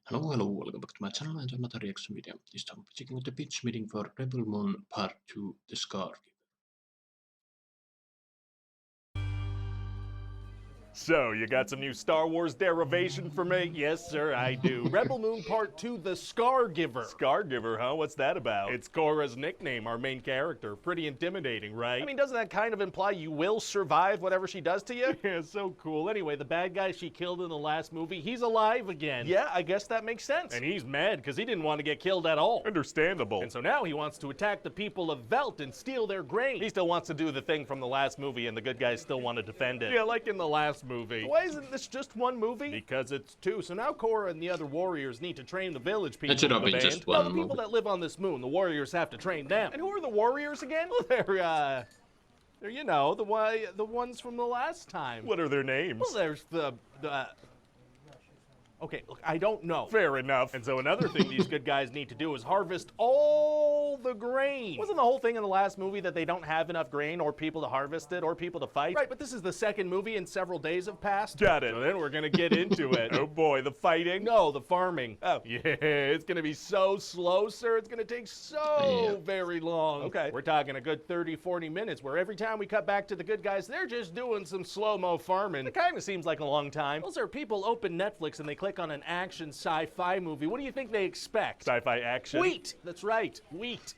Hello, welcome back to my channel and another reaction video. This time we're checking out the pitch meeting for Rebel Moon Part 2, The Scargiver. So, you got some new Star Wars derivation for me? Yes, sir, I do. Rebel Moon Part 2, The Scargiver. Scargiver, huh? What's that about? It's Korra's nickname, our main character. Pretty intimidating, right? I mean, doesn't that kind of imply you will survive whatever she does to you? Yeah, so cool. Anyway, the bad guy she killed in the last movie, he's alive again. Yeah, I guess that makes sense. And he's mad because he didn't want to get killed at all. Understandable. And so now he wants to attack the people of Velt and steal their grain. He still wants to do the thing from the last movie, and the good guys still want to defend it. Yeah, like in the last movie. Why isn't this just one movie? Because it's two. So now Korra and the other warriors need to train the village people. It should have been just one the people that live on this moon, the warriors have to train them. And who are the warriors again? Well, they're you know, the ones from the last time. What are their names? Well, there's the Okay, look, I don't know. Fair enough. And so another thing these good guys need to do is harvest all the grain. Wasn't the whole thing in the last movie that they don't have enough grain or people to harvest it or people to fight? Right, but this is the second movie and several days have passed. Got it. So then we're gonna get into it. Oh boy, the fighting? No, the farming. Oh, yeah, it's gonna be so slow, sir. It's gonna take so very long. Okay. We're talking a good 30, 40 minutes where every time we cut back to the good guys, they're just doing some slow-mo farming. It kind of seems like a long time. Those are people open Netflix and they click on an action sci-fi movie. What do you think they expect? Sci-fi action? Wheat! That's right, wheat.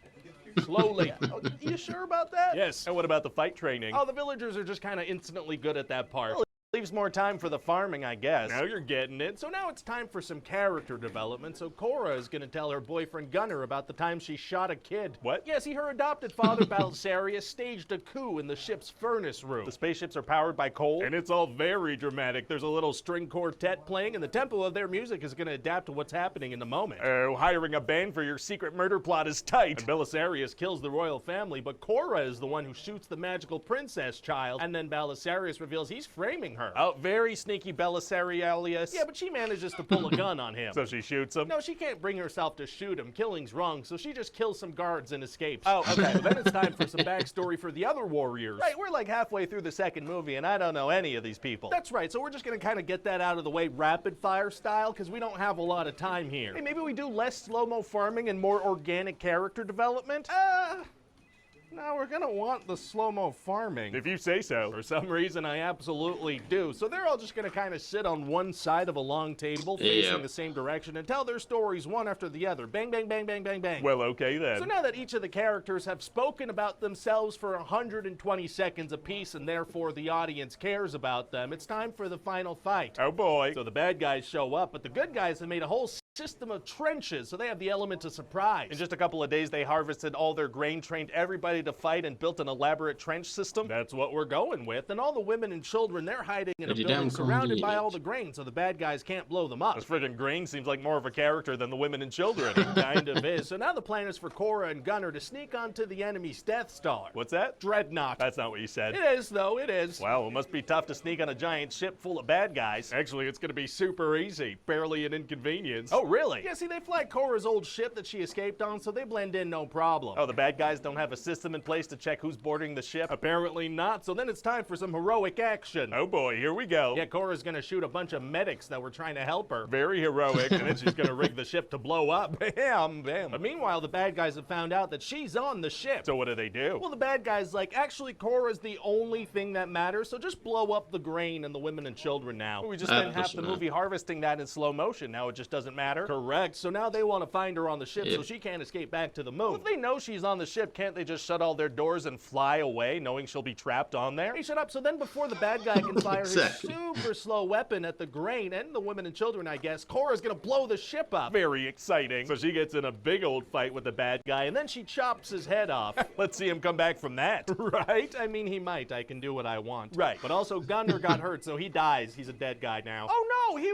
Slowly. Oh, you sure about that? Yes. And what about the fight training? Oh, the villagers are just kind of instantly good at that part. Well, leaves more time for the farming, I guess. Now you're getting it. So now it's time for some character development. So Korra is gonna tell her boyfriend Gunner about the time she shot a kid. What? Yeah, see, her adopted father, Balisarius, staged a coup in the ship's furnace room. The spaceships are powered by coal, and it's all very dramatic. There's a little string quartet playing, and the tempo of their music is gonna adapt to what's happening in the moment. Oh, hiring a band for your secret murder plot is tight. And Balisarius kills the royal family, but Korra is the one who shoots the magical princess child, and then Balisarius reveals he's framing her. Oh, very sneaky Belisarius. Yeah, but she manages to pull a gun on him. So she shoots him? No, she can't bring herself to shoot him. Killing's wrong, so she just kills some guards and escapes. Oh, okay. Then it's time for some backstory for the other warriors. Right, we're like halfway through the second movie, and I don't know any of these people. That's right, so we're just gonna kind of get that out of the way rapid-fire style, because we don't have a lot of time here. Hey, maybe we do less slow-mo farming and more organic character development? No, we're gonna want the slow-mo farming. If you say so. For some reason, I absolutely do. So they're all just gonna kind of sit on one side of a long table, facing the same direction, and tell their stories one after the other. Bang, bang, bang, bang, bang, bang. Well, okay then. So now that each of the characters have spoken about themselves for 120 seconds apiece, and therefore the audience cares about them, it's time for the final fight. Oh boy. So the bad guys show up, but the good guys have made a whole system of trenches, so they have the element of surprise. In just a couple of days, they harvested all their grain, trained everybody to fight, and built an elaborate trench system. That's what we're going with. And all the women and children, they're hiding in a building surrounded by all the grain, so the bad guys can't blow them up. This friggin' grain seems like more of a character than the women and children. It kind of is. So now the plan is for Korra and Gunner to sneak onto the enemy's Death Star. What's that? Dreadnought. That's not what you said. It is, though. It is. Well, it must be tough to sneak on a giant ship full of bad guys. Actually, it's gonna be super easy. Barely an inconvenience. Oh, really? Yeah, see, they fly Korra's old ship that she escaped on, so they blend in no problem. Oh, the bad guys don't have a system in place to check who's boarding the ship? Apparently not, so then it's time for some heroic action. Oh boy, here we go. Yeah, Korra's gonna shoot a bunch of medics that were trying to help her. Very heroic, and then she's gonna rig the ship to blow up. Bam, bam. But meanwhile, the bad guys have found out that she's on the ship. So what do? Well, the bad guys like, actually, Korra's the only thing that matters, so just blow up the grain and the women and children now. We just spent half the movie harvesting that in slow motion. Now it just doesn't matter. Correct. So now they want to find her on the ship so she can't escape back to the moon. Well, if they know she's on the ship, can't they just shut all their doors and fly away, knowing she'll be trapped on there? Hey, shut up. So then before the bad guy can fire his super slow weapon at the grain and the women and children, I guess, Korra's gonna blow the ship up. Very exciting. So she gets in a big old fight with the bad guy, and then she chops his head off. Let's see him come back from that. Right? I mean, he might. I can do what I want. Right. But also, Gunner got hurt, so he dies. He's a dead guy now. Oh no, he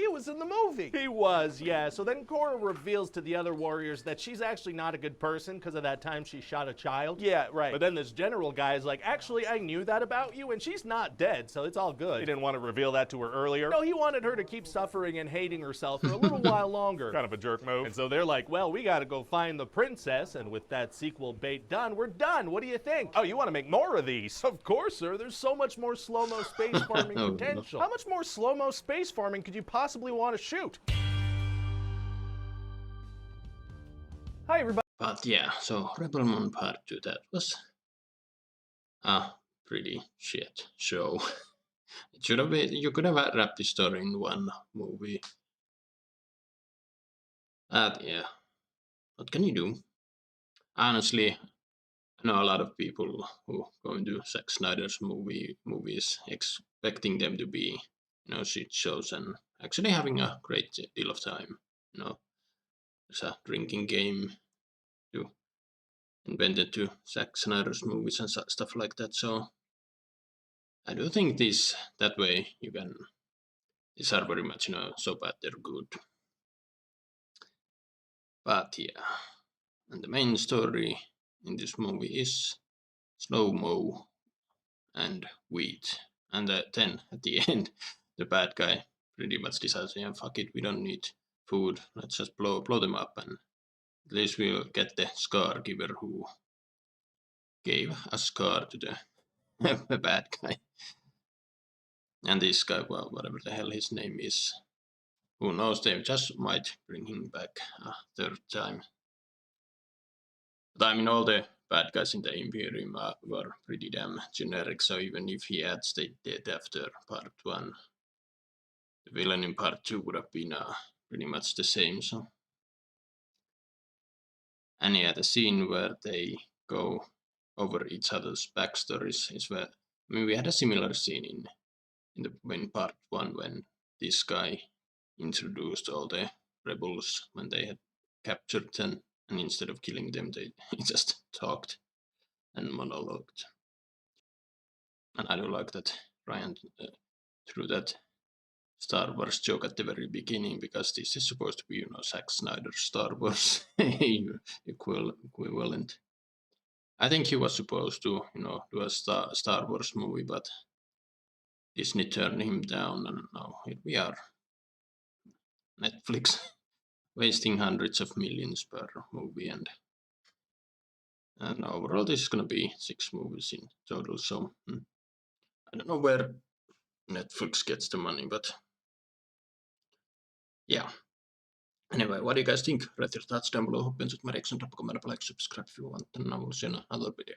was in the movie. He was, yeah. So then Korra reveals to the other warriors that she's actually not a good person because of that time she shot a child. Yeah, right. But then this general guy is like, actually, I knew that about you, and she's not dead, so it's all good. He didn't want to reveal that to her earlier. No, he wanted her to keep suffering and hating herself for a little while longer. Kind of a jerk move. And so they're like, well, we gotta go find the princess, and with that sequel bait done, we're done. What do you think? Oh, you want to make more of these? Of course, sir. There's so much more slow-mo space farming potential. How much more slow-mo space farming could you possibly want to shoot? Hi, everybody. But yeah, so Rebel Moon Part 2, that was a pretty shit show. It should have been, you could have wrapped the story in one movie. Yeah, what can you do? Honestly, I know a lot of people who go into Zack Snyder's movies expecting them to be, shit shows and actually having a great deal of time. You know, there's a drinking game to invented to Zack Snyder's movies and stuff like that. So I do think this that way you can. These are very much so bad they're good. But yeah, and the main story in this movie is slow mo and wheat. And then at the end, the bad guy pretty much decides, yeah, fuck it, we don't need food. Let's just blow them up, and at least we'll get the Scargiver who gave a scar to the, the bad guy. And this guy, well, whatever the hell his name is, who knows? They just might bring him back a third time. But I mean, all the bad guys in the Imperium were pretty damn generic. So even if he had stayed dead after part one, the villain in part two would have been pretty much the same. So, and yeah, the scene where they go over each other's backstories is where, I mean, we had a similar scene in part one when this guy introduced all the rebels when they had captured them, and instead of killing them, they he just talked and monologued. And I do like that Ryan threw that Star Wars joke at the very beginning because this is supposed to be, Zack Snyder's Star Wars equivalent. I think he was supposed to, do a Star Wars movie, but Disney turned him down, and now here we are. Netflix wasting hundreds of millions per movie, and overall this is gonna be 6 movies in total. So I don't know where Netflix gets the money, but yeah. Anyway, what do you guys think? Write your thoughts down below. Hoppa en sut med reaktion, drop a comment, like, subscribe if you want, and I will see you in another video.